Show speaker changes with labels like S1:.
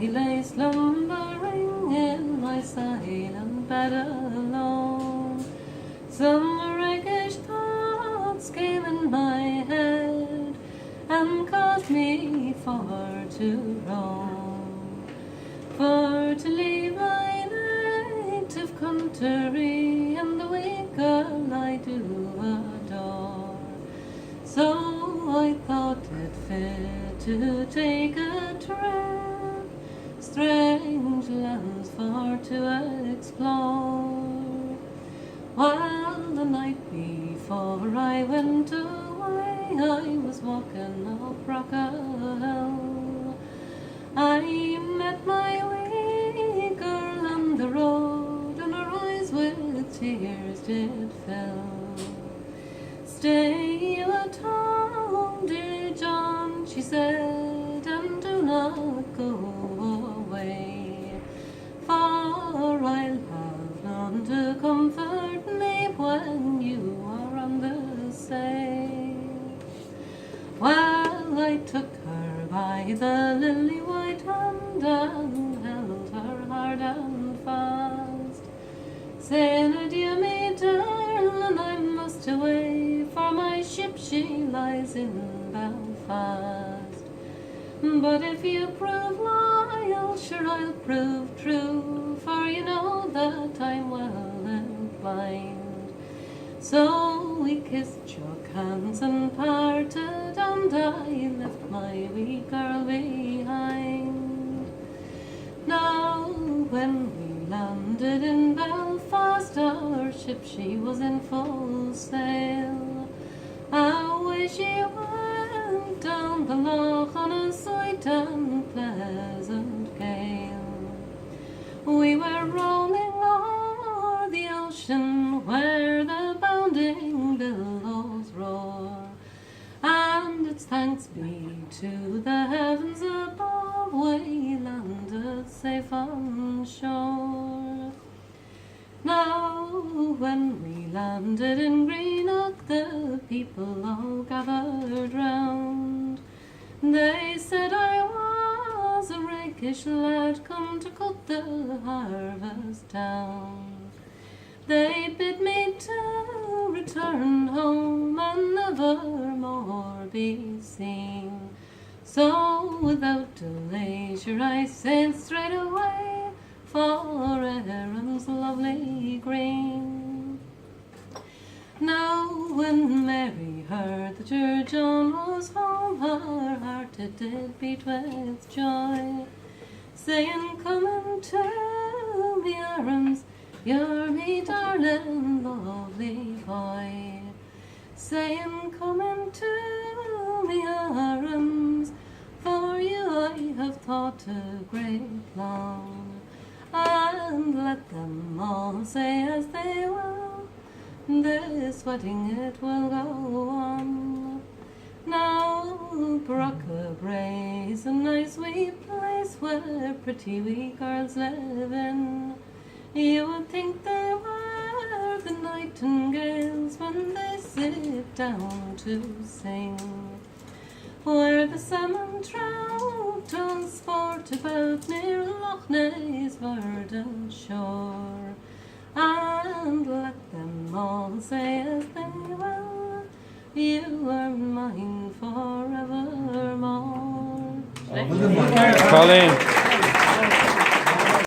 S1: lay slumbering in my silent bed alone. Some rakish thoughts came in my head and caused me for to roam, for to leave my native country and the weak girl I do adore. So I thought it fit to take a trip, strange lands for to explore. While the night before I went away, I was walking up Rockhill. I met my wee girl on the road, and her eyes with tears did fill. Stay you at home, dear John, she said, and do not go away, for I'll have none to comfort me when you are on the sea. Well, I took her by the lily white hand and held her hard and fast, saying, adieu, me darling, I must away, for my ship she lies in Belfast. But if you prove loyal, sure I'll prove true, for you know that I'm well inclined. So we kissed, shook hands and parted, and I left my wee girl behind. Now when we landed in Belfast, our ship she was in full sail. Away she went down the loch on a sweet and pleasant gale. We were rolling o'er the ocean where the bounding billows roar, and it's thanks be to the heavens above we landed safe on shore. Now when we landed in Greenock, the people all gathered round. They said I was a rakish lad come to cut the harvest down. They bid me to return home and never more be seen. So without delay, sure I sailed straight away for Erin's lovely green. Now when Mary heard that your John was home, her heart it did beat with joy, saying, come into me arms, you're me darling lovely boy. Saying, come into me arms, for you I have thought a great long. And let them all say as they will, this wedding it will go on. Now Brocklebray's a nice wee place where pretty wee girls live in. You would think they were the nightingales when they sit down to sing, where the salmon trout all sport about near Loch Ness verdant shore. And let them all say as they will, you are mine forevermore.
S2: Colleen.